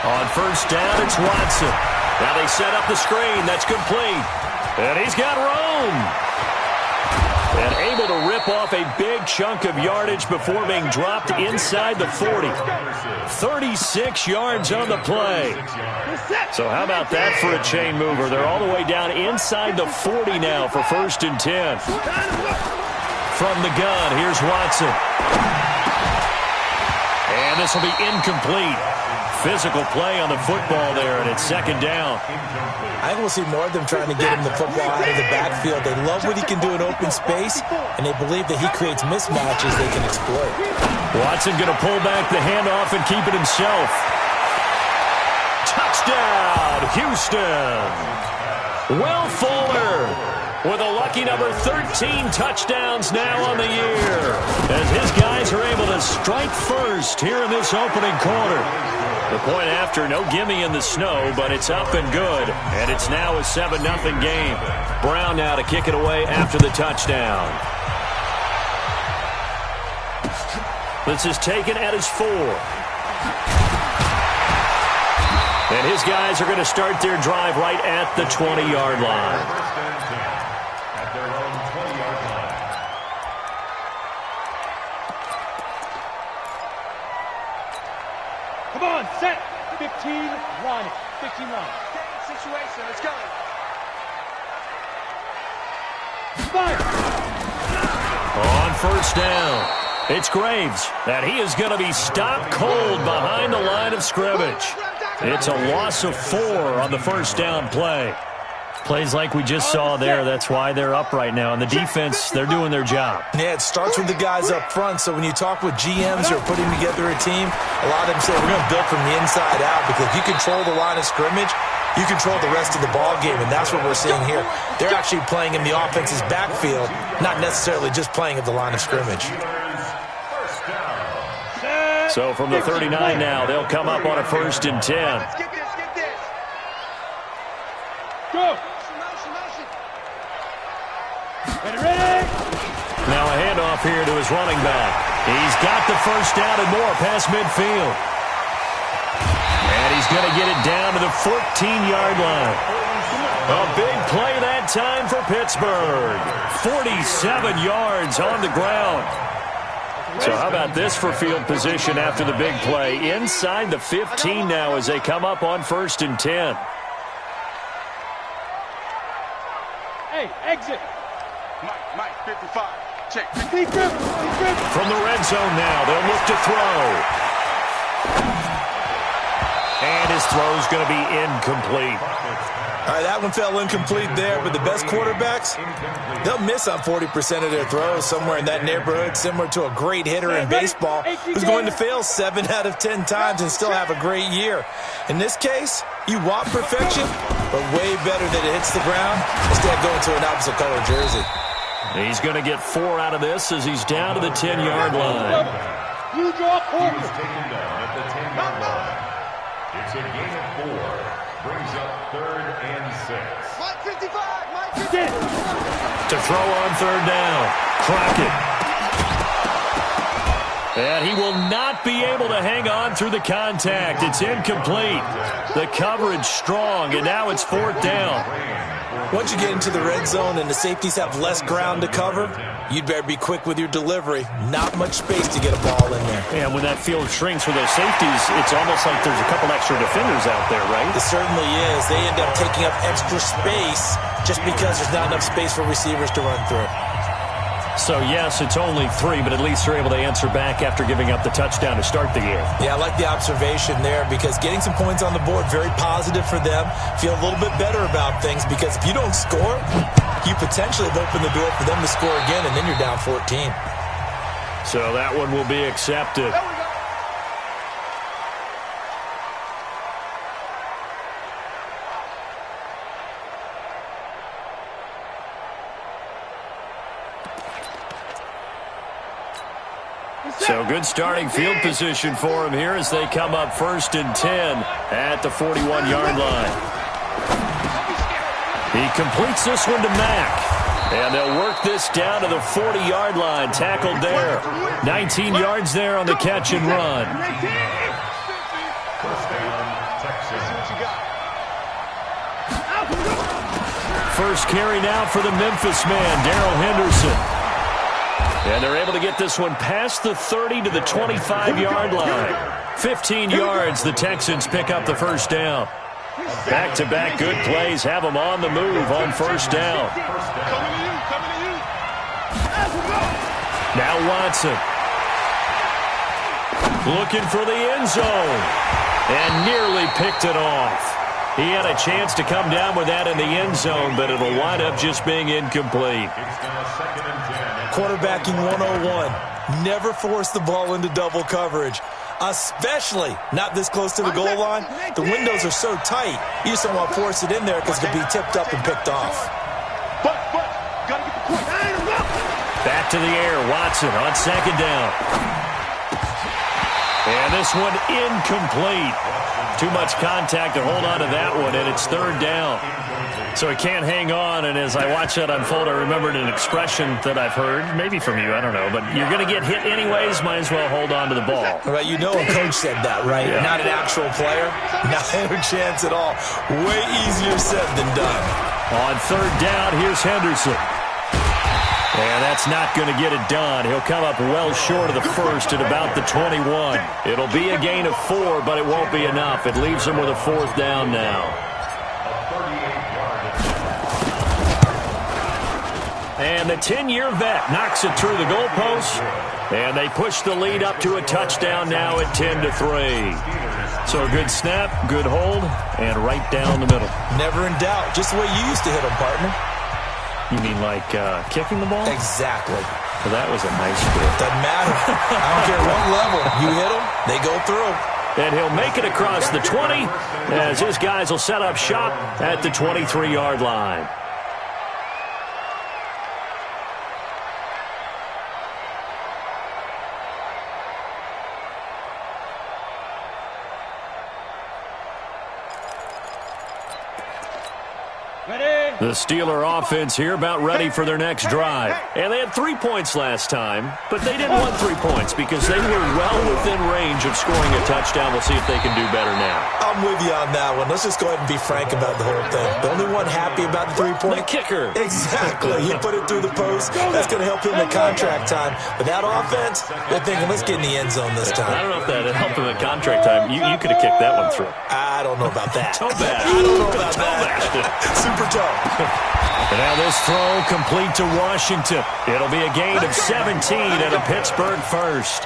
On first down, it's Watson. Now they set up the screen. That's complete. And he's got room. And able to rip off a big chunk of yardage before being dropped inside the 40. 36 yards on the play. So how about that for a chain mover? They're all the way down inside the 40 now for 1st and 10. From the gun, here's Watson. And this will be incomplete. Physical play on the football there, and it's 2nd down. I think we'll see more of them trying to get him the football out of the backfield. They love what he can do in open space, and they believe that he creates mismatches they can exploit. Watson going to pull back the handoff and keep it himself. Touchdown, Houston. Will Fuller with a lucky number 13 touchdowns now on the year, as his guys are able to strike first here in this opening quarter. The point after, no gimme in the snow, but it's up and good. And it's now a 7-0 game. Brown now to kick it away after the touchdown. This is taken at his 4. And his guys are going to start their drive right at the 20-yard line. Come on, set. 15, run. 15, run. Situation, let's go. Fire. On first down, it's Graves. And he is going to be stopped cold behind the line of scrimmage. It's a loss of 4 on the first down play. Plays like we just saw there. That's why they're up right now. And the defense, they're doing their job. Yeah, it starts with the guys up front. So when you talk with GMs who are putting together a team, a lot of them say we're going to build from the inside out, because if you control the line of scrimmage, you control the rest of the ball game, and that's what we're seeing here. They're actually playing in the offense's backfield, not necessarily just playing at the line of scrimmage. So from the 39 now, they'll come up on a 1st and 10. Go. Now a handoff here to his running back. He's got the first down and more past midfield. And he's going to get it down to the 14-yard line. A big play that time for Pittsburgh. 47 yards on the ground. So how about this for field position after the big play? Inside the 15 now as they come up on 1st and 10. Hey, exit. Mike, 55. Check. From the red zone now, they'll look to throw. And his throw's going to be incomplete. All right, that one fell incomplete there, but the best quarterbacks, they'll miss on 40% of their throws, somewhere in that neighborhood, similar to a great hitter in baseball who's going to fail 7 out of 10 times and still have a great year. In this case, you want perfection, but way better that it hits the ground instead of going to an opposite color jersey. He's going to get 4 out of this as he's down to the 10-yard line. You draw corner. It's a gain of 4. Brings up 3rd and 6. Mike 55. Mike 55. To throw on 3rd down. Crockett. And he will not be able to hang on through the contact. It's incomplete. The coverage strong, and now it's 4th down. Once you get into the red zone and the safeties have less ground to cover, you'd better be quick with your delivery. Not much space to get a ball in there. And when that field shrinks with those safeties, it's almost like there's a couple extra defenders out there, right? It certainly is. They end up taking up extra space just because there's not enough space for receivers to run through. So, yes, it's only 3, but at least they're able to answer back after giving up the touchdown to start the game. Yeah, I like the observation there, because getting some points on the board, very positive for them. Feel a little bit better about things, because if you don't score, you potentially have opened the door for them to score again, and then you're down 14. So that one will be accepted. So good starting field position for him here as they come up 1st and 10 at the 41-yard line. He completes this one to Mack. And they'll work this down to the 40-yard line. Tackled there. 19 yards there on the catch and run. First down, Texans. First carry now for the Memphis man, Darrell Henderson. And they're able to get this one past the 30 to the 25-yard line. 15 yards, the Texans pick up the first down. Back-to-back good plays have them on the move on first down. Now Watson. Looking for the end zone. And nearly picked it off. He had a chance to come down with that in the end zone, but it'll wind up just being incomplete. Quarterbacking 101. Never force the ball into double coverage, especially not this close to the goal line. The windows are so tight, you just don't want to force it in there because it could be tipped up and picked off. Back to the air, Watson on second down. And this one incomplete. Too much contact to hold on to that one, and it's third down. So he can't hang on, and as I watch that unfold, I remembered an expression that I've heard, maybe from you, I don't know, but you're going to get hit anyways, might as well hold on to the ball. Right, you know a coach said that, right? Yeah. Not an actual player. Not a chance at all. Way easier said than done. On third down, here's Henderson. And that's not going to get it done. He'll come up well short of the first at about the 21. It'll be a gain of 4, but it won't be enough. It leaves him with a fourth down now. And the 10-year vet knocks it through the goalpost. And they push the lead up to a touchdown now at 10-3. So a good snap, good hold, and right down the middle. Never in doubt. Just the way you used to hit them, partner. You mean like kicking the ball? Exactly. Well, that was a nice grip. Doesn't matter. I don't care what level. You hit them, they go through. And he'll make it across the 20 as his guys will set up shop at the 23-yard line. The Steeler offense here about ready for their next drive. And they had 3 points last time, but they didn't want 3 points because they were well within range of scoring a touchdown. We'll see if they can do better now. I'm with you on that one. Let's just go ahead and be frank about the whole thing. The only one happy about the 3-point? The kicker. Exactly. He put it through the post. That's going to help him in contract time. But that offense, they're thinking, let's get in the end zone this time. I don't know if that helped him in contract time. You could have kicked that one through. I don't know about that. Toe bash. I don't know about that. Super toe. And now this throw complete to Washington. It'll be a gain of 17 and a Pittsburgh first.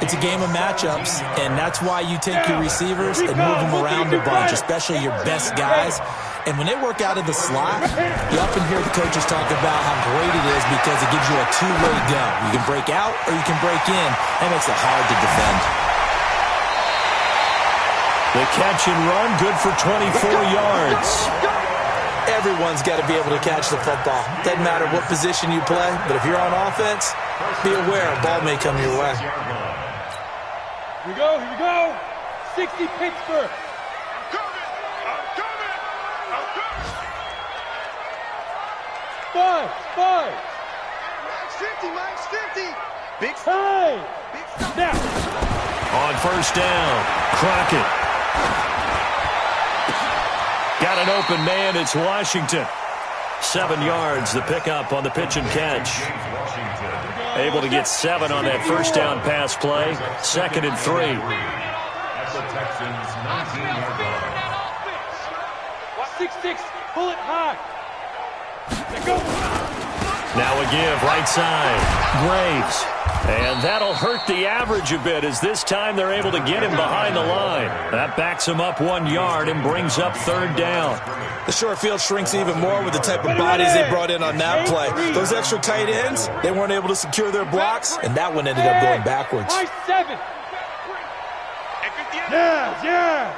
It's a game of matchups, and that's why you take your receivers and move them around a bunch, especially your best guys. And when they work out of the slot, you often hear the coaches talk about how great it is because it gives you a two-way go. You can break out or you can break in. That makes it hard to defend. The catch and run, good for 24 yards. Everyone's got to be able to catch the football. Doesn't matter what position you play, but if you're on offense, be aware a ball may come your way. Here we go, here we go. 60 Pittsburgh. Five. Mike's 50, Mike's 50. Big time. Now. On first down, Crockett. Got an open man, it's Washington. 7 yards, the pickup on the pitch and catch. Able to get 7 on that first down pass play. 2nd and 3. At the Texans' 19-yard line. 6-6, pull it high. Go. Now a give, right side. Graves. And that'll hurt the average a bit as this time they're able to get him behind the line. That backs him up 1 yard and brings up third down. The short field shrinks even more with the type of bodies they brought in on that play. Those extra tight ends, they weren't able to secure their blocks, and that one ended up going backwards. 7. Yes.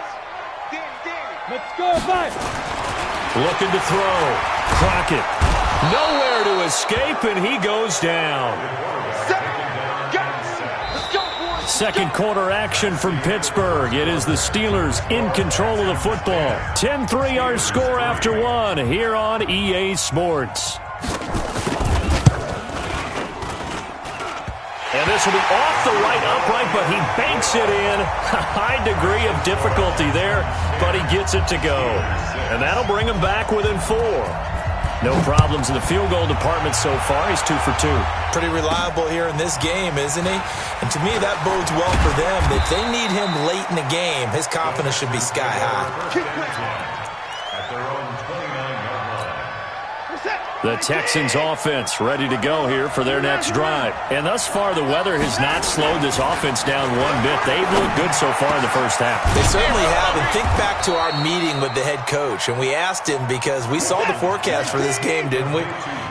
Let's go, 5. Looking to throw. Crockett. Nowhere to escape, and he goes down. Second quarter action from Pittsburgh. It is the Steelers in control of the football. 10-3 our score after 1 here on EA Sports. And this will be off the right upright, but he banks it in. A high degree of difficulty there, but he gets it to go. And that'll bring him back within 4. No problems in the field goal department so far. He's 2 for 2. Pretty reliable here in this game, isn't he? And to me, that bodes well for them. If they need him late in the game, his confidence should be sky high. At their own 29-yard line. The Texans offense ready to go here for their next drive. And thus far, the weather has not slowed this offense down one bit. They've looked good so far in the first half. They certainly have. And think back to our meeting with the head coach. And we asked him because we saw the forecast for this game, didn't we?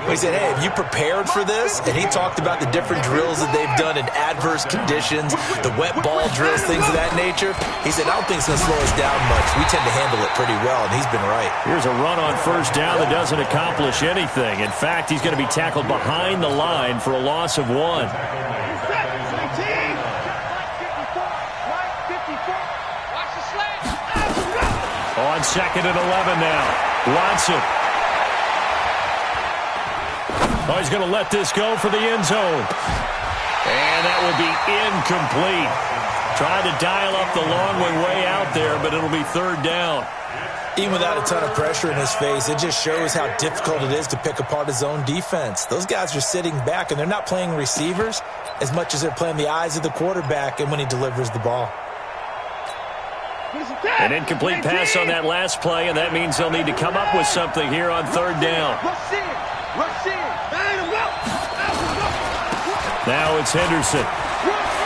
We said, hey, have you prepared for this? And he talked about the different drills that they've done in adverse conditions, the wet ball drills, things of that nature. He said, I don't think it's going to slow us down much. We tend to handle it pretty well, and he's been right. Here's a run on first down that doesn't accomplish anything. In fact, he's going to be tackled behind the line for a loss of 1. On second and 11 now. Watson. Oh, he's going to let this go for the end zone. And that will be incomplete. Trying to dial up the long one way out there, but it'll be third down. Even without a ton of pressure in his face, it just shows how difficult it is to pick apart his own defense. Those guys are sitting back, and they're not playing receivers as much as they're playing the eyes of the quarterback and when he delivers the ball. An incomplete pass on that last play, and that means they'll need to come up with something here on third down. Now it's Henderson.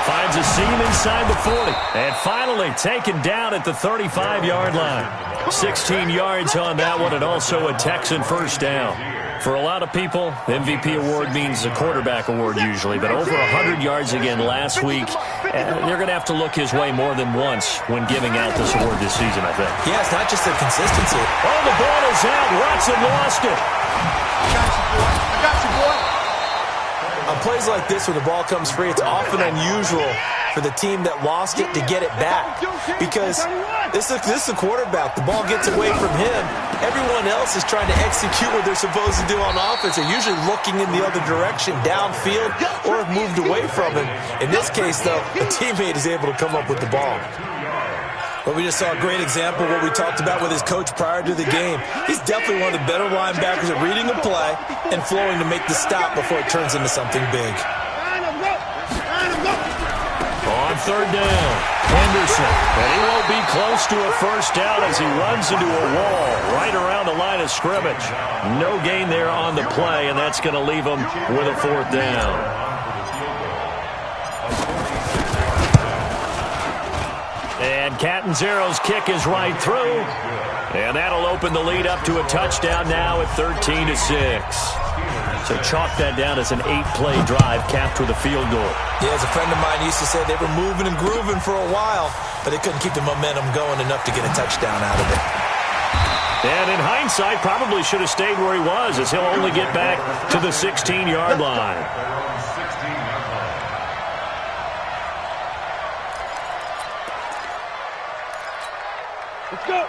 Finds a seam inside the 40. And finally taken down at the 35-yard line. 16 yards on that one, and also a Texan first down. For a lot of people, the MVP award means the quarterback award usually, but over 100 yards again last week. They're going to have to look his way more than once when giving out this award this season, I think. Yeah, it's not just the consistency. Oh, the ball is out. Watson lost it. I got you, boy. On plays like this where the ball comes free, it's often unusual for the team that lost it to get it back. Because this is a quarterback. The ball gets away from him. Everyone else is trying to execute what they're supposed to do on offense. They're usually looking in the other direction, downfield, or have moved away from him. In this case, though, a teammate is able to come up with the ball. But we just saw a great example of what we talked about with his coach prior to the game. He's definitely one of the better linebackers at reading a play and flowing to make the stop before it turns into something big. On third down, Henderson. And he won't be close to a first down as he runs into a wall right around the line of scrimmage. No gain there on the play, and that's going to leave him with a fourth down. And Catanzaro's kick is right through. And that'll open the lead up to a touchdown now at 13-6. So chalk that down as an 8-play drive capped with a field goal. Yeah, as a friend of mine used to say, they were moving and grooving for a while, but they couldn't keep the momentum going enough to get a touchdown out of it. And in hindsight, probably should have stayed where he was, as he'll only get back to the 16-yard line.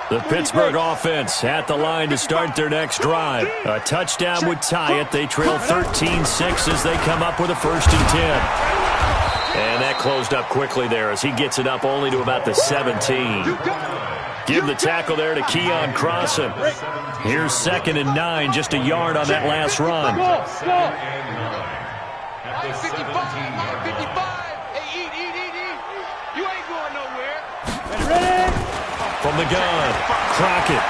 The Pittsburgh offense at the line to start their next drive. A touchdown would tie it. They trail 13-6 as they come up with a 1st and 10. And that closed up quickly there as he gets it up only to about the 17. Give the tackle there to Keon Crossan. Here's 2nd and 9, just a yard on that last run. From the gun, Crockett.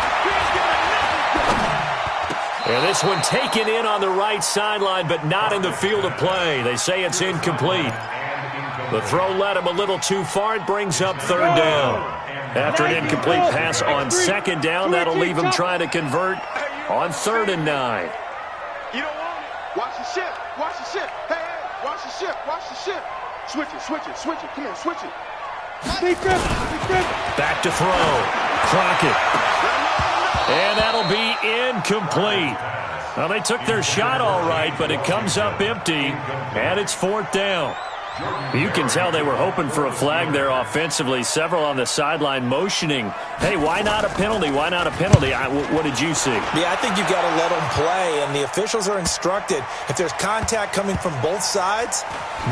And this one taken in on the right sideline, but not in the field of play. They say it's incomplete. The throw led him a little too far. It brings up third down. After an incomplete pass on 2nd down, that'll leave him trying to convert on 3rd and 9. You don't want it. Watch the ship. Watch the ship. Hey, hey, watch the ship. Watch the ship. Switch it, switch it, switch it. Come on, switch it. Back to throw. Crockett. And that'll be incomplete. Well, they took their shot all right, but it comes up empty, and it's 4th down. You can tell they were hoping for a flag there offensively. Several on the sideline motioning, hey, why not a penalty? Why not a penalty? What did you see? Yeah, I think you've got to let them play, and the officials are instructed, if there's contact coming from both sides,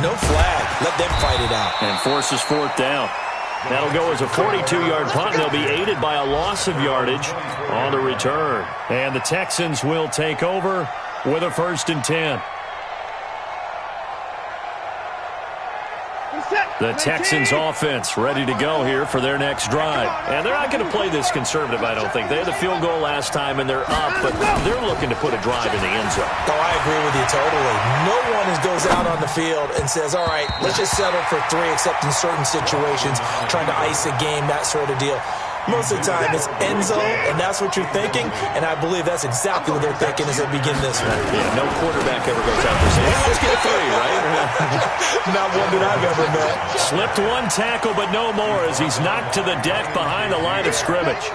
no flag. Let them fight it out. And forces fourth down. That'll go as a 42-yard punt, and they'll be aided by a loss of yardage on the return. And the Texans will take over with a 1st and 10. The Texans offense ready to go here for their next drive. And they're not going to play this conservative, I don't think. They had the field goal last time, and they're up, but they're looking to put a drive in the end zone. Oh, I agree with you totally. No one goes out on the field and says, all right, let's just settle for 3, except in certain situations, trying to ice a game, that sort of deal. Most of the time, it's end zone, and that's what you're thinking, and I believe that's exactly what they're thinking as they begin this one. Yeah, no quarterback ever goes out there saying, hey, let's get 3, right? Not one that I've ever met. Slipped one tackle, but no more as he's knocked to the deck behind the line of scrimmage.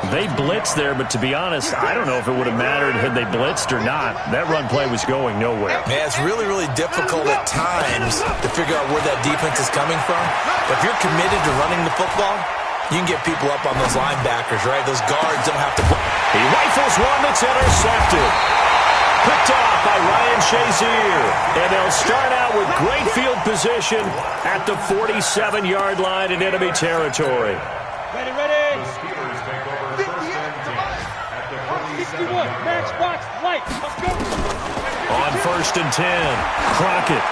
They blitzed there, but to be honest, I don't know if it would have mattered had they blitzed or not. That run play was going nowhere. Yeah, it's really, really difficult at times to figure out where that defense is coming from. But if you're committed to running the football, you can get people up on those linebackers, right? Those guards don't have to... He rifles one that's intercepted. Picked off by Ryan Shazier. And they'll start out with great field position at the 47-yard line in enemy territory. Ready. The Steelers take over 1st and 10 at the 61, match box, light, let's go. On 1st and 10, Crockett.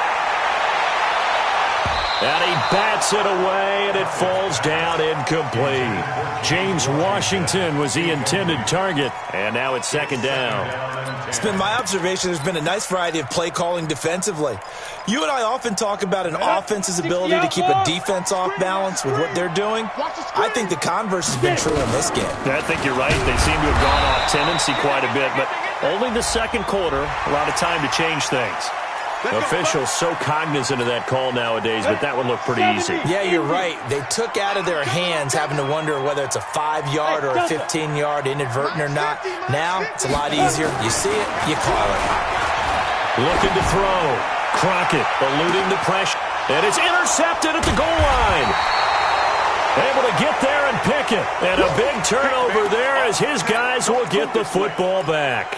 And he bats it away, and it falls down incomplete. James Washington was the intended target, and now it's 2nd down. It's been my observation there's been a nice variety of play calling defensively. You and I often talk about an offense's ability to keep a defense off balance with what they're doing. I think the converse has been true in this game. I think you're right. They seem to have gone off tendency quite a bit, but only the 2nd quarter, a lot of time to change things. Officials so cognizant of that call nowadays, but that would look pretty easy. Yeah, you're right. They took out of their hands having to wonder whether it's a 5-yard or a 15-yard inadvertent or not. Now, it's a lot easier. You see it, you call it. Looking to throw. Crockett eluding the pressure. And it's intercepted at the goal line. Able to get there and pick it. And a big turnover there as his guys will get the football back.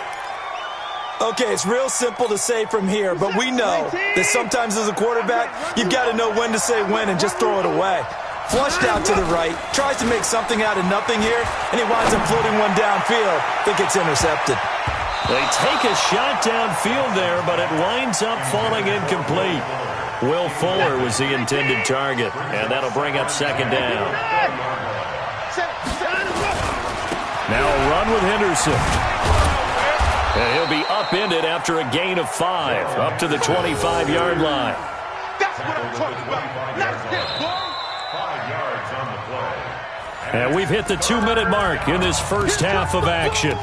Okay, it's real simple to say from here, but we know that sometimes as a quarterback, you've got to know when to say when and just throw it away. Flushed out to the right, tries to make something out of nothing here, and he winds up floating one downfield. Think it's intercepted. They take a shot downfield there, but it winds up falling incomplete. Will Fuller was the intended target, and that'll bring up 2nd down. Now a run with Henderson. And he'll be upended after a gain of 5, up to the 25-yard line. That's what I'm talking about. Let's get 5 yards on the play. And we've hit the 2-minute mark in this first half of action.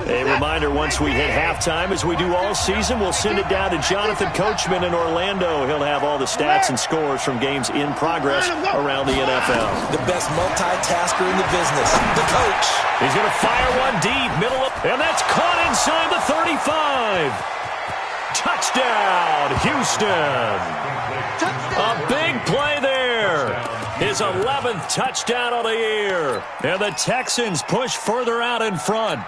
A reminder, once we hit halftime, as we do all season, we'll send it down to Jonathan Coachman in Orlando. He'll have all the stats and scores from games in progress around the NFL. The best multitasker in the business, the coach. He's going to fire one deep, middle of, and that's caught inside the 35. Touchdown, Houston. A big play there. His 11th touchdown of the year. And the Texans push further out in front.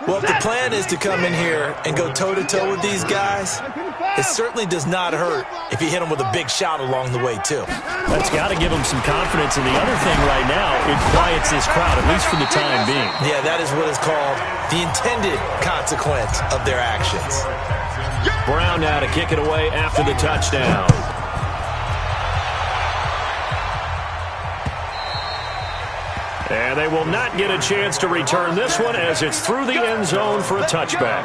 Well, if the plan is to come in here and go toe-to-toe with these guys, it certainly does not hurt if you hit them with a big shot along the way, too. That's got to give them some confidence. And the other thing right now, it quiets this crowd, at least for the time being. Yeah, that is what is called the intended consequence of their actions. Brown now to kick it away after the touchdown. And they will not get a chance to return this one as it's through the end zone for a touchback.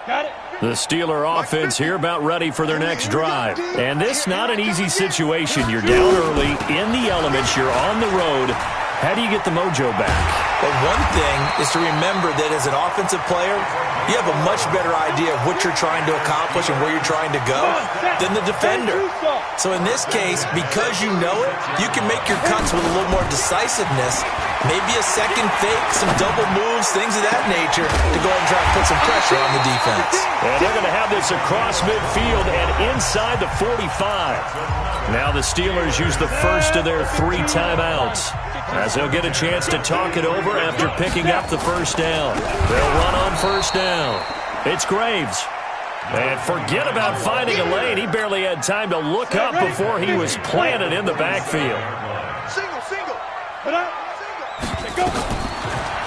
Got it. The Steeler offense here about ready for their next drive. And this not an easy situation. You're down early, in the elements, you're on the road. How do you get the mojo back? But one thing is to remember that as an offensive player, you have a much better idea of what you're trying to accomplish and where you're trying to go than the defender. So in this case, because you know it, you can make your cuts with a little more decisiveness, maybe a second fake, some double moves, things of that nature, to go ahead and try and put some pressure on the defense. And they're going to have this across midfield and inside the 45. Now the Steelers use the first of their 3 timeouts, as they'll get a chance to talk it over after picking up the first down. They'll run on first down. It's Graves. And forget about finding a lane. He barely had time to look up before he was planted in the backfield. Single.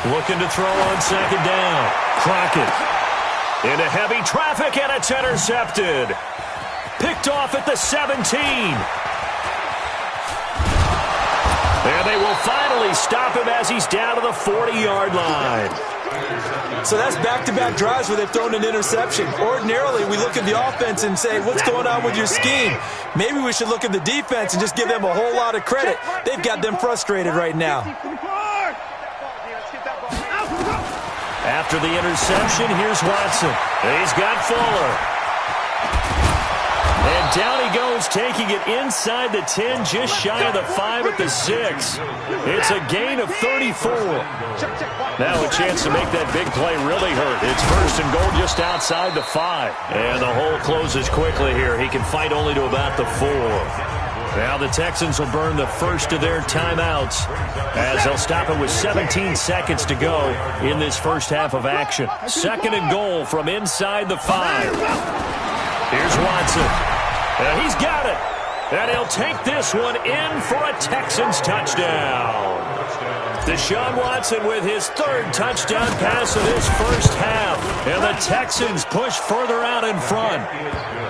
Looking to throw on second down. Crockett into heavy traffic, and it's intercepted. Picked off at the 17. And they will finally stop him as he's down to the 40-yard line. So that's back-to-back drives where they've thrown an interception. Ordinarily, we look at the offense and say, what's going on with your scheme? Maybe we should look at the defense and just give them a whole lot of credit. They've got them frustrated right now. After the interception, here's Watson. He's got Fuller. And down he goes, taking it inside the 10, just shy of the 5 at the 6. It's a gain of 34. Now a chance to make that big play really hurt. It's first and goal just outside the 5. And the hole closes quickly here. He can fight only to about the 4. Now the Texans will burn the first of their timeouts, as they'll stop it with 17 seconds to go in this first half of action. Second and goal from inside the 5. Here's Watson. And he's got it. And he'll take this one in for a Texans touchdown. Deshaun Watson with his 3rd touchdown pass of this first half. And the Texans push further out in front.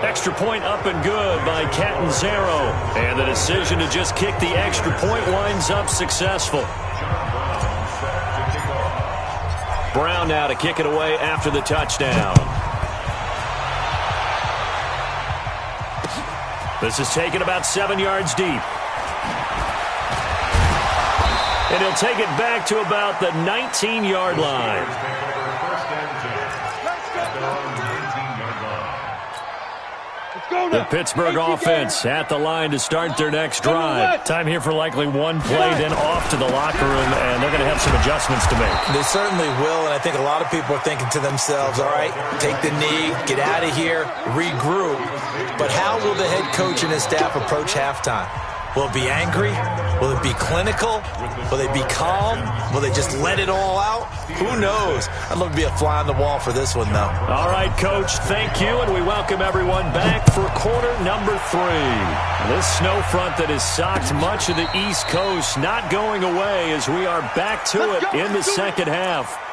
Extra point up and good by Catanzaro. And the decision to just kick the extra point winds up successful. Brown now to kick it away after the touchdown. This is taken about 7 yards deep. And he'll take it back to about the 19-yard line. The Pittsburgh offense at the line to start their next drive. Time here for likely one play, then off to the locker room, and they're going to have some adjustments to make. They certainly will, and I think a lot of people are thinking to themselves, all right, take the knee, get out of here, regroup. But how will the head coach and his staff approach halftime? Will it be angry? Will it be clinical? Will they be calm? Will they just let it all out? Who knows? I'd love to be a fly on the wall for this one, though. All right, Coach, thank you, and we welcome everyone back for quarter number 3. This snow front that has socked much of the East Coast not going away as we are back to it in the second half.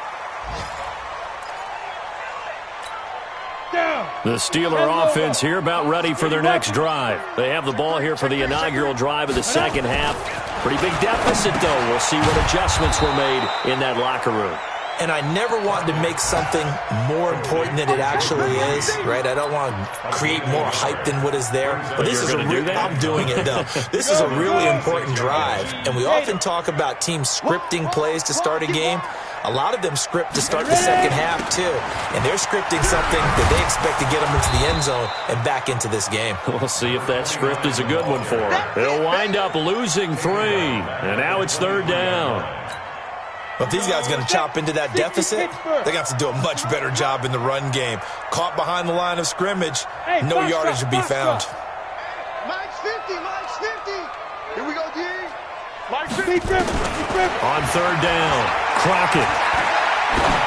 The Steeler offense here about ready for their next drive. They have the ball here for the inaugural drive of the second half. Pretty big deficit, though. We'll see what adjustments were made in that locker room. And I never want to make something more important than it actually is, right? I don't want to create more hype than what is there. But this is I'm doing it, though. This is a really important drive. And we often talk about teams scripting plays to start a game. A lot of them script to start the second half, too. And they're scripting something that they expect to get them into the end zone and back into this game. We'll see if that script is a good one for them. They'll wind up losing 3. And now it's 3rd down. But if these guys are going to chop into that deficit, they're going to have to do a much better job in the run game. Caught behind the line of scrimmage, no yardage will be found. Mike's 50. Here we go, D. Mike's 50. On 3rd down, Crockett.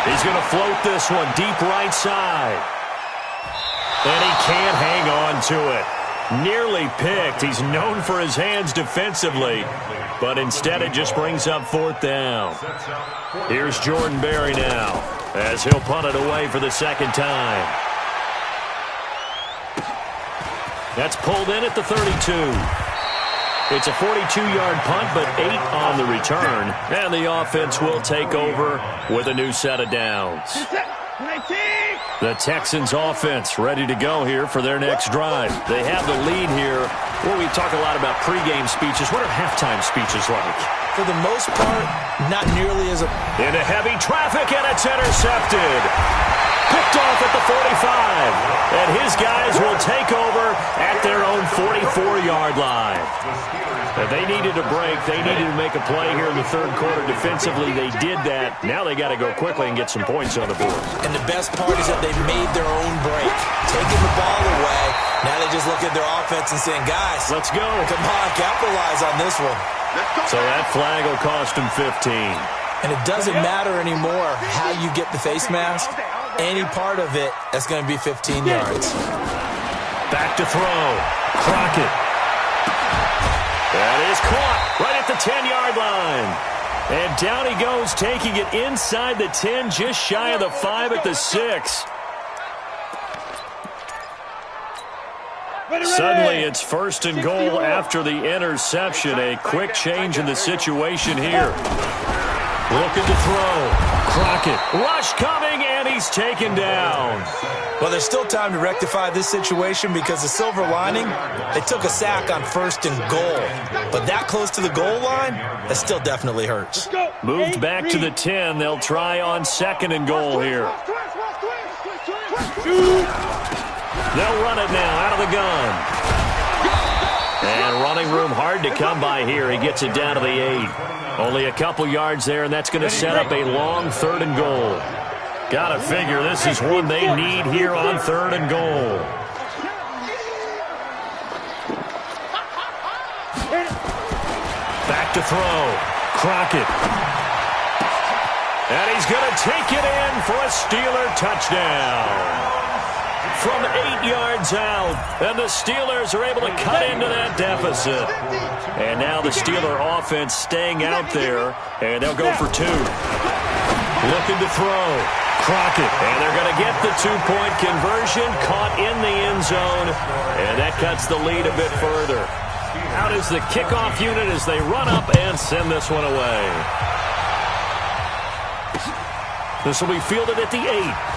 He's going to float this one deep right side. And he can't hang on to it. Nearly picked. He's known for his hands defensively, but instead it just brings up 4th down. Here's Jordan Berry now, as he'll punt it away for the second time. That's pulled in at the 32. It's a 42-yard punt, but 8 on the return. And the offense will take over with a new set of downs. 19. The Texans offense ready to go here for their next drive. They have the lead here. Well, we talk a lot about pregame speeches. What are halftime speeches like? For the most part, not nearly as into heavy traffic, and it's intercepted. Picked off at the 45. And his guys will take over at their own 44-yard line. And they needed a break. They needed to make a play here in the third quarter. Defensively, they did that. Now they got to go quickly and get some points on the board. And the best part is that they made their own break. Taking the ball away. Now they just look at their offense and saying, guys, let's go. Come on, capitalize on this one. So that flag will cost him 15. And it doesn't matter anymore how you get the face mask. Any part of it, that's going to be 15 yards. Back to throw. Crockett. That is caught right at the 10-yard line. And down he goes, taking it inside the 10, just shy of the 5 at the 6. Suddenly it's 1st and goal after the interception. A quick change in the situation here. Looking to throw. Crockett. Rush coming, and he's taken down. Well, there's still time to rectify this situation because the silver lining, they took a sack on 1st and goal. But that close to the goal line, that still definitely hurts. Moved back to the 10. They'll try on 2nd and goal here. They'll run it now out of the gun. And running room hard to come by here. He gets it down to the 8. Only a couple yards there, and that's going to set up a long 3rd and goal. Got to figure this is one they need here on 3rd and goal. Back to throw. Crockett. And he's going to take it in for a Steeler touchdown. From 8 yards out, and the Steelers are able to cut into that deficit. And now the Steeler offense staying out there, and they'll go for 2. Looking to throw. Crockett, and they're going to get the 2-point conversion, caught in the end zone, and that cuts the lead a bit further. Out is the kickoff unit as they run up and send this one away. This will be fielded at the 8.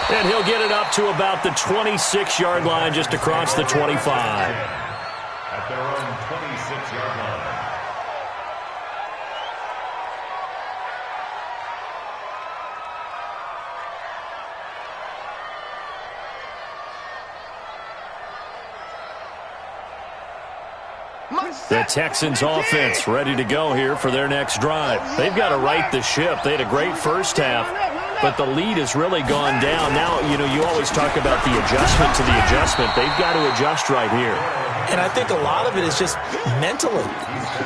And he'll get it up to about the 26-yard line, just across the 25. At their own 26-yard line. The Texans offense ready to go here for their next drive. They've got to right the ship. They had a great first half, but the lead has really gone down. Now, you always talk about the adjustment to the adjustment. They've got to adjust right here. And I think a lot of it is just mentally.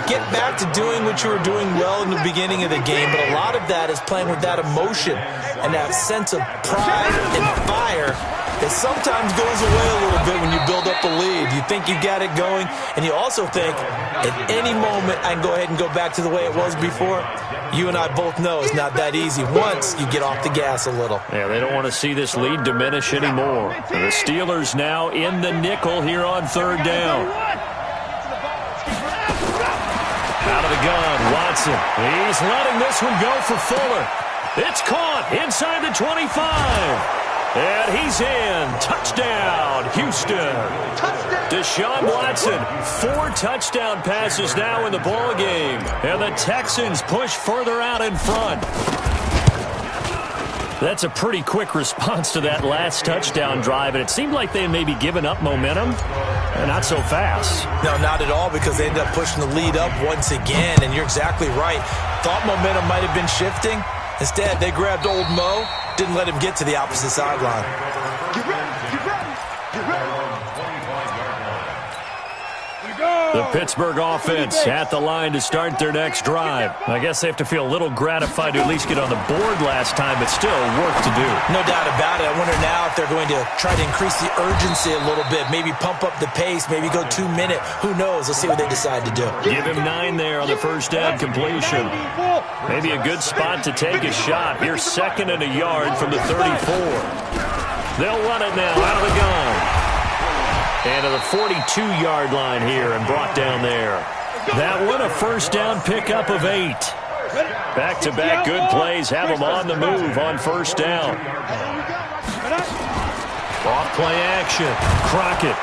Get back to doing what you were doing well in the beginning of the game, but a lot of that is playing with that emotion and that sense of pride and fire that sometimes goes away a little bit when you build up a lead. You think you got it going, and you also think at any moment I can go ahead and go back to the way it was before. You and I both know it's not that easy once you get off the gas a little. Yeah, they don't want to see this lead diminish anymore. The Steelers now in the nickel here on 3rd down. Out of the gun, Watson. He's letting this one go for Fuller. It's caught inside the 25. And he's in. Touchdown, Houston. Deshaun Watson, 4 touchdown passes now in the ball game. And the Texans push further out in front. That's a pretty quick response to that last touchdown drive, and it seemed like they had maybe given up momentum. Not so fast. No, not at all, because they ended up pushing the lead up once again, and you're exactly right. Thought momentum might have been shifting. Instead, they grabbed old Mo, didn't let him get to the opposite sideline. Get ready, get ready, get ready. The Pittsburgh offense at the line to start their next drive. I guess they have to feel a little gratified to at least get on the board last time, but still work to do. No doubt about it. I wonder now if they're going to try to increase the urgency a little bit, maybe pump up the pace, maybe go 2-minute. Who knows? Let's see what they decide to do. Give him 9 there on the first down completion. Maybe a good spot to take a shot. Here's 2nd and a yard from the 34. They'll run it now out of the gun. And to the 42-yard line here and brought down there. That one a first down pickup of 8. Back-to-back good plays have him on the move on first down. Off play action. Crockett.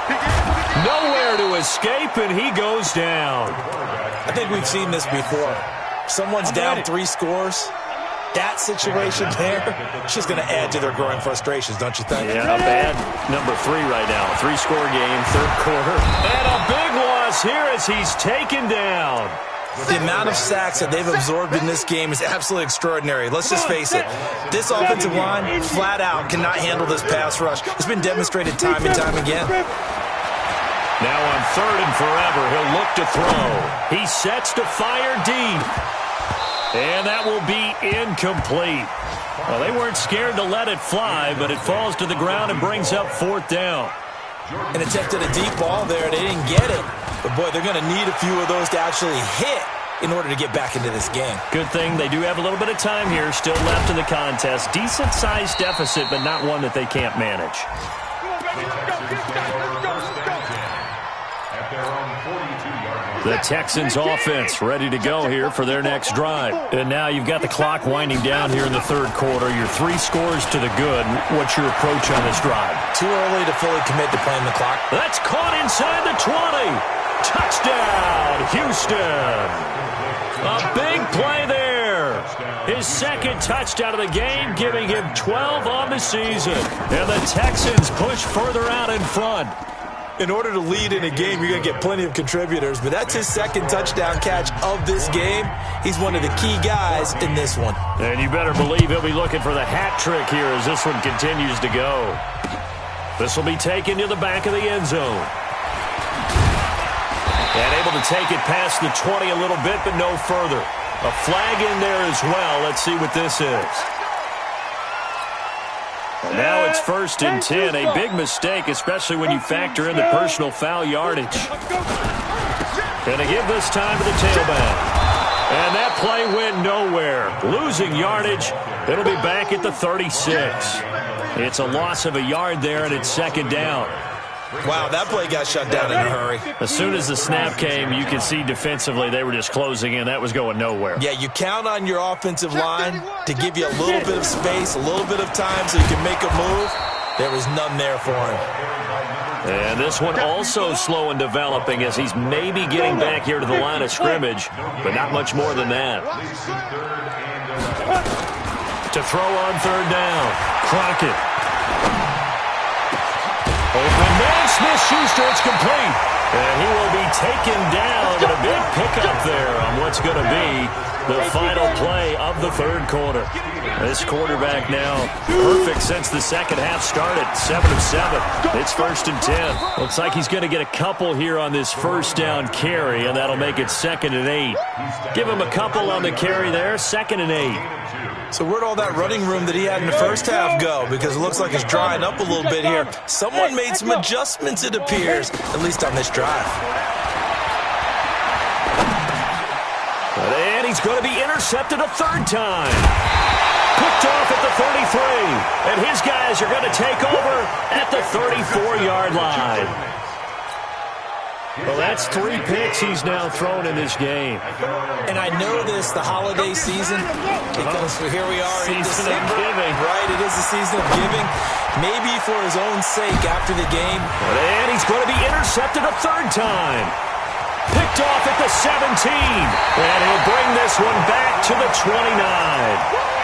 Nowhere to escape, and he goes down. I think we've seen this before. Someone's down 3 scores. That situation there, it's just going to add to their growing frustrations, don't you think? Yeah, a bad number 3 right now. 3-score game, third quarter. And a big loss here as he's taken down. The amount of sacks that they've absorbed in this game is absolutely extraordinary. Let's just face it. This offensive line, flat out, cannot handle this pass rush. It's been demonstrated time and time again. Now on 3rd and forever, he'll look to throw. He sets to fire deep. And that will be incomplete. Well, they weren't scared to let it fly, but it falls to the ground and brings up 4th down. An attempt at a deep ball there. They didn't get it. But, boy, they're going to need a few of those to actually hit in order to get back into this game. Good thing they do have a little bit of time here still left in the contest. Decent-sized deficit, but not one that they can't manage. The Texans offense ready to go here for their next drive. And now you've got the clock winding down here in the third quarter. Your 3 scores to the good. What's your approach on this drive? Too early to fully commit to playing the clock. That's caught inside the 20. Touchdown, Houston. A big play there. His 2nd touchdown of the game, giving him 12 on the season. And the Texans push further out in front. In order to lead in a game, you're going to get plenty of contributors, but that's his 2nd touchdown catch of this game. He's one of the key guys in this one. And you better believe he'll be looking for the hat trick here as this one continues to go. This will be taken to the back of the end zone. And able to take it past the 20 a little bit, but no further. A flag in there as well. Let's see what this is. And now it's 1st and 10. A big mistake, especially when you factor in the personal foul yardage. Going to give this time to the tailback. And that play went nowhere. Losing yardage. It'll be back at the 36. It's a loss of a yard there, and it's 2nd down. Wow, that play got shut down in a hurry. As soon as the snap came, you can see defensively they were just closing in. That was going nowhere. Yeah, you count on your offensive line to give you a little bit of space, a little bit of time so you can make a move. There was none there for him. And this one also slow in developing as he's maybe getting back here to the line of scrimmage, but not much more than that. To throw on 3rd down, Crockett. Open man, Smith-Schuster, it's complete. And he will be taken down, but a big pickup there on what's going to be the final play of the third quarter. This quarterback now perfect since the second half started. 7 of 7. It's 1st and 10. Looks like he's going to get a couple here on this first down carry, and that'll make it 2nd and 8. Give him a couple on the carry there, 2nd and 8. So where'd all that running room that he had in the first half go? Because it looks like it's drying up a little bit here. Someone made some adjustments, it appears, at least on this drive. And he's going to be intercepted a 3rd time. Picked off at the 33. And his guys are going to take over at the 34-yard line. Well, that's 3 picks he's now thrown in this game. And I know this, the holiday season, because here we are in December. Giving. Right, it is the season of giving. Maybe for his own sake after the game. And he's going to be intercepted a 3rd time. Picked off at the 17. And he'll bring this one back to the 29.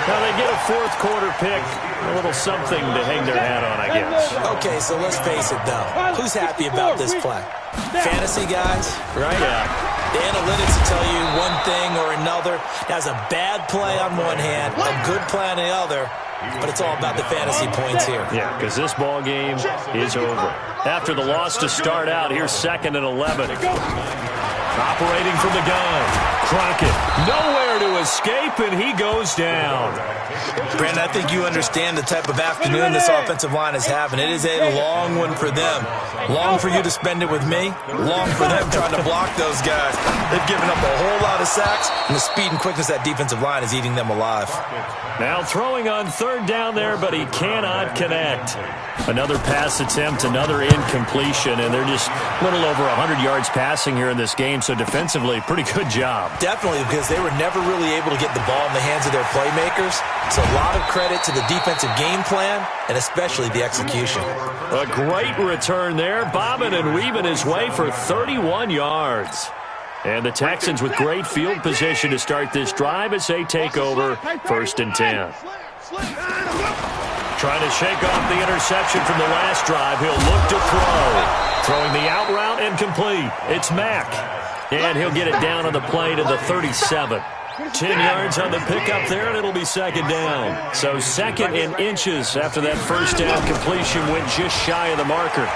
Now they get a 4th quarter pick, a little something to hang their hat on, I guess. Okay, so let's face it, though. Who's happy about this play? Fantasy guys, right? Yeah. The analytics will tell you one thing or another. That's a bad play on one hand, a good play on the other, but it's all about the fantasy points here. Yeah, because this ball game is over. After the loss to start out, here's 2nd and 11. Operating from the gun. Crockett, nowhere to escape, and he goes down. Brandon, I think you understand the type of afternoon this offensive line is having. It is a long one for them. Long for you to spend it with me. Long for them trying to block those guys. They've given up a whole lot of sacks, and the speed and quickness of that defensive line is eating them alive. Now throwing on 3rd down there, but he cannot connect. Another pass attempt, another incompletion, and they're just a little over 100 yards passing here in this game, so defensively, pretty good job. Definitely, because they were never really able to get the ball in the hands of their playmakers. So a lot of credit to the defensive game plan and especially the execution. A great return there, bobbing and weaving his way for 31 yards. And the Texans with great field position to start this drive as they take over 1st and 10. Trying to shake off the interception from the last drive. He'll look to throw. Throwing the out route incomplete. It's Mack. And he'll get it down on the play to the 37. 10 yards on the pickup there, and it'll be 2nd down. So 2nd and inches after that 1st down completion went just shy of the marker.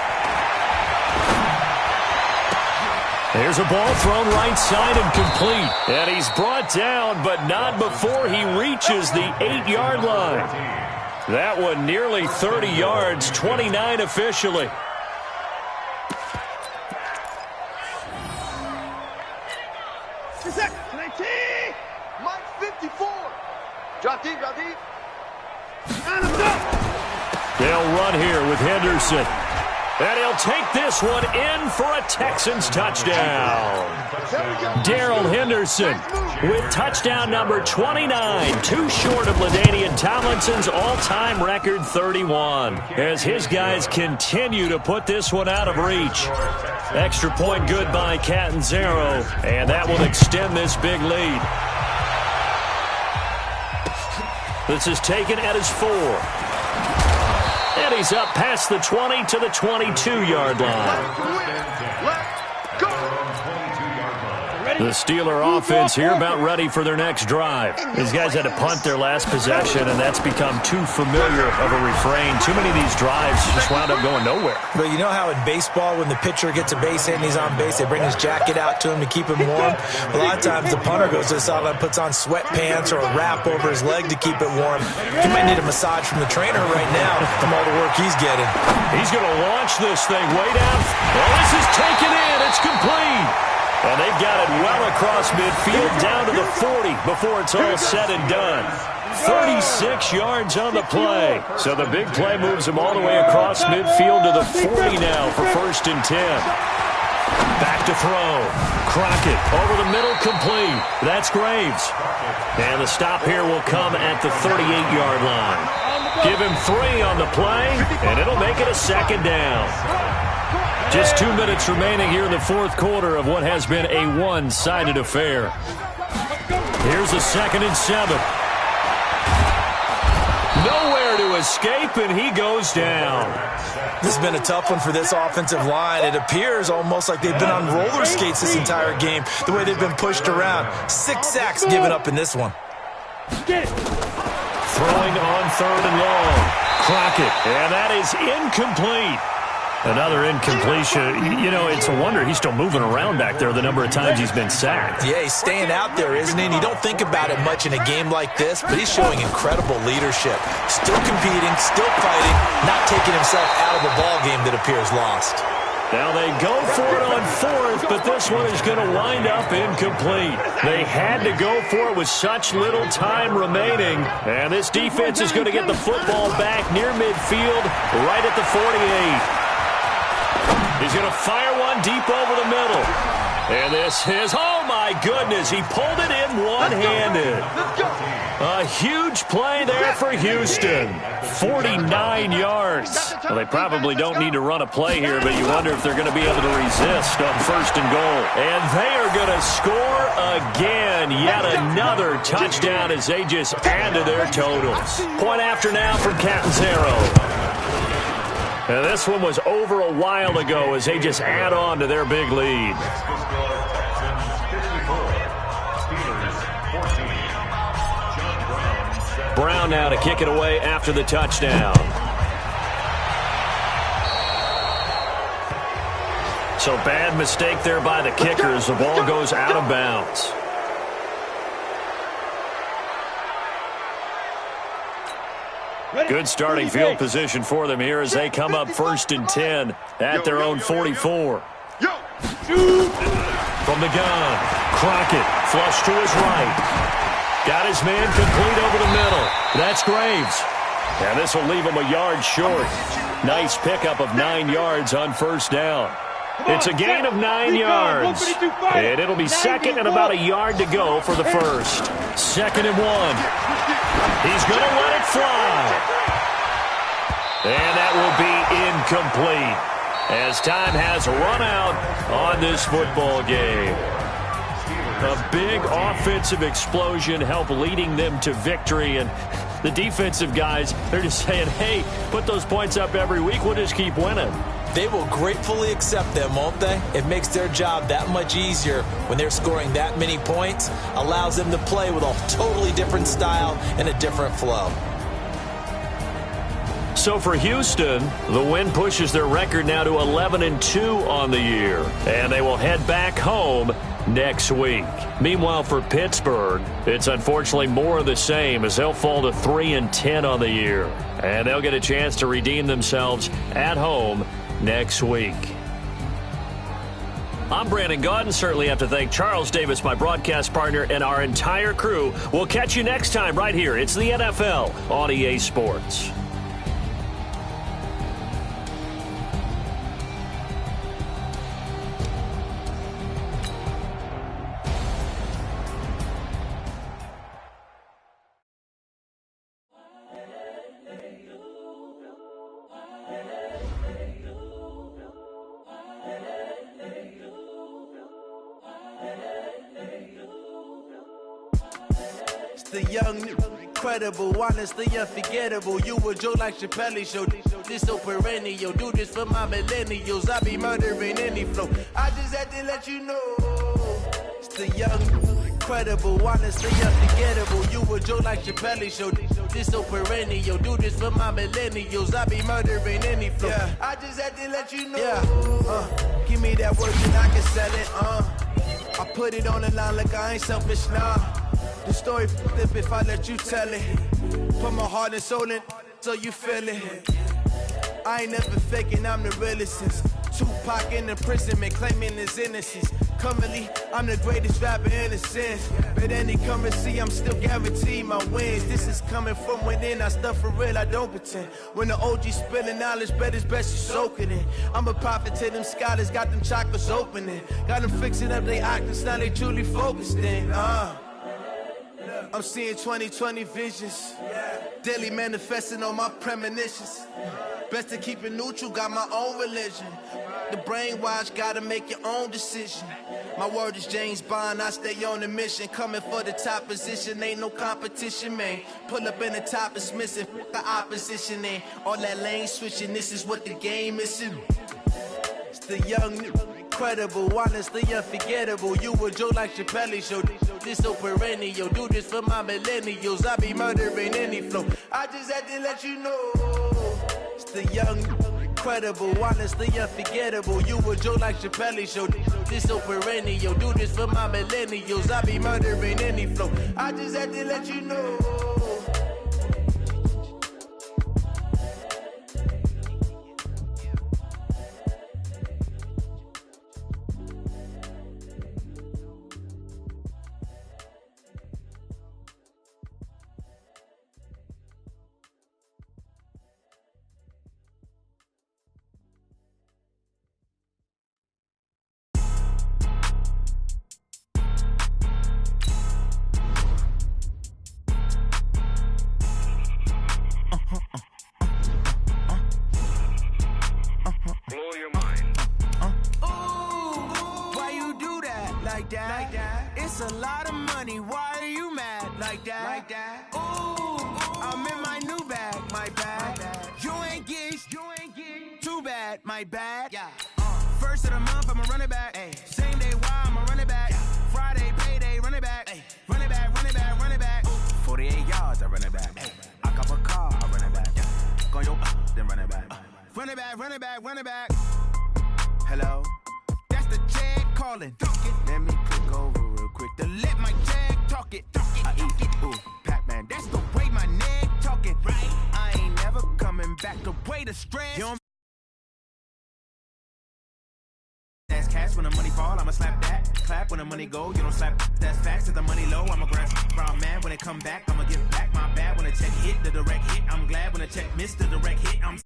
There's a ball thrown right side and complete. And he's brought down, but not before he reaches the 8-yard line. That one nearly 30 yards, 29 officially. Mike 54. Drop deep, drop deep. They'll run here with Henderson. And he'll take this one in for a Texans touchdown. Darrell Henderson with touchdown number 29, too short of LaDainian Tomlinson's all-time record 31, as his guys continue to put this one out of reach. Extra point good by Catanzaro, and that will extend this big lead. This is taken at his 4. And he's up past the 20 to the 22-yard line. The Steeler offense here about ready for their next drive. These guys had to punt their last possession, and that's become too familiar of a refrain. Too many of these drives just wound up going nowhere. But you know how in baseball, when the pitcher gets a base hit and he's on base, they bring his jacket out to him to keep him warm? A lot of times the punter goes to the sideline, puts on sweatpants or a wrap over his leg to keep it warm. He might need a massage from the trainer right now from all the work he's getting. He's going to launch this thing way down. Well, this is taken in. It's complete. And they've got it well across midfield down to the 40 before it's all said and done. 36 yards on the play. So the big play moves him all the way across midfield to the 40 now for 1st and 10. Back to throw. Crockett over the middle, complete. That's Graves. And the stop here will come at the 38-yard line. Give him 3 on the play, and it'll make it a 2nd down. Just 2 minutes remaining here in the 4th quarter of what has been a one-sided affair. Here's a 2nd and 7. Nowhere to escape, and he goes down. This has been a tough one for this offensive line. It appears almost like they've been on roller skates this entire game, the way they've been pushed around. 6 sacks given up in this one. Throwing on 3rd and long. Crockett, and that is incomplete. Another incompletion. You know, it's a wonder he's still moving around back there the number of times he's been sacked. Yeah, he's staying out there, isn't he? And you don't think about it much in a game like this, but he's showing incredible leadership. Still competing, still fighting, not taking himself out of a ball game that appears lost. Now they go for it on 4th, but this one is going to wind up incomplete. They had to go for it with such little time remaining. And this defense is going to get the football back near midfield, right at the 48. He's going to fire one deep over the middle. And this is, oh my goodness, he pulled it in one-handed. A huge play there for Houston. 49 yards. Well, they probably don't need to run a play here, but you wonder if they're going to be able to resist on 1st and goal. And they are going to score again. Yet another touchdown as they just add to their totals. Point after now from Catanzaro. And this one was over a while ago as they just add on to their big lead. Brown now to kick it away after the touchdown. So bad mistake there by the kicker as the ball goes out of bounds. Good starting field position for them here as they come up 1st and 10 at their own 44. From the gun, Crockett flush to his right. Got his man complete over the middle. That's Graves. And this will leave him a yard short. Nice pickup of 9 yards on 1st down. It's a gain of 9 yards. And it'll be second and about a yard to go for the first. 2nd and 1. He's going to let it fly. And that will be incomplete as time has run out on this football game. A big offensive explosion helped leading them to victory, and the defensive guys, they're just saying, hey, put those points up every week, we'll just keep winning. They will gratefully accept them, won't they? It makes their job that much easier when they're scoring that many points, allows them to play with a totally different style and a different flow. So for Houston, the win pushes their record now to 11-2 on the year, and they will head back home next week. Meanwhile, for Pittsburgh, it's unfortunately more of the same as they'll fall to 3-10 on the year, and they'll get a chance to redeem themselves at home next week. I'm Brandon Gaudin. Certainly have to thank Charles Davis, my broadcast partner, and our entire crew. We'll catch you next time right here. It's the NFL on EA Sports. The young, incredible, honestly unforgettable. You a joke like Chappelle Show. This so perennial. Do this for my millennials. I be murdering any flow. I just had to let you know. It's the young, incredible, honestly unforgettable. You a joke like Chappelle Show. This so perennial. Do this for my millennials. I be murdering any flow. Yeah. I just had to let you know. Yeah. Give me that word and I can sell it. I put it on the line like I ain't selfish now. The story flip if I let you tell it. Put my heart and soul in so you feel it. I ain't never faking, I'm the realest since Tupac in the prison, claiming his innocence. Currently, I'm the greatest rapper in a sense. But any currency, I'm still guaranteed my wins. This is coming from within, I stuff for real, I don't pretend. When the OG spilling knowledge, bet it's best you soak it in. I'm a prophet to them scholars, got them chakras opening. Got them fixing up they actors, now they truly focused in. I'm seeing 2020 visions. Daily manifesting on my premonitions. Best to keep it neutral, got my own religion. The brainwash, gotta make your own decision. My word is James Bond, I stay on a mission. Coming for the top position, ain't no competition, man. Pull up in the top, it's missing, the opposition, man. All that lane switching, this is what the game is. It's the young, incredible, honestly unforgettable. You a joke like Chappelle Show. This so perennial. Do this for my millennials. I be murdering any flow. I just had to let you know. It's the young, incredible, honestly unforgettable. You a joke like Chappelle Show. This so perennial. Do this for my millennials. I be murdering any flow. I just had to let you know. It's a lot of money, why are you mad like that? Ooh, I'm in my new bag, my bad. You ain't getting too bad, my bad. Yeah. First of the month, I'ma run it back. Ay. Same day, why I'ma run it back. Yeah. Friday, payday, run it back. Ay. Run it back, run it back, run it back. 48 yards, I run it back. Ay. I cop a car, I run it back. Yeah. Go yo, then run it back. Run it back, run it back, run it back. Hello? That's the check calling. Let me click over real quick to let my check talk it. I eat it, ooh, Pac-Man. That's the way my neck talking. Right? I ain't never coming back the way the stress. That's cash when the money fall, I'ma slap that. Clap when the money go, you don't slap. That's facts. If the money low, I'ma grab. Brown man when it come back, I'ma give back my bad when the check hit the direct hit. I'm glad when the check missed the direct hit. I'm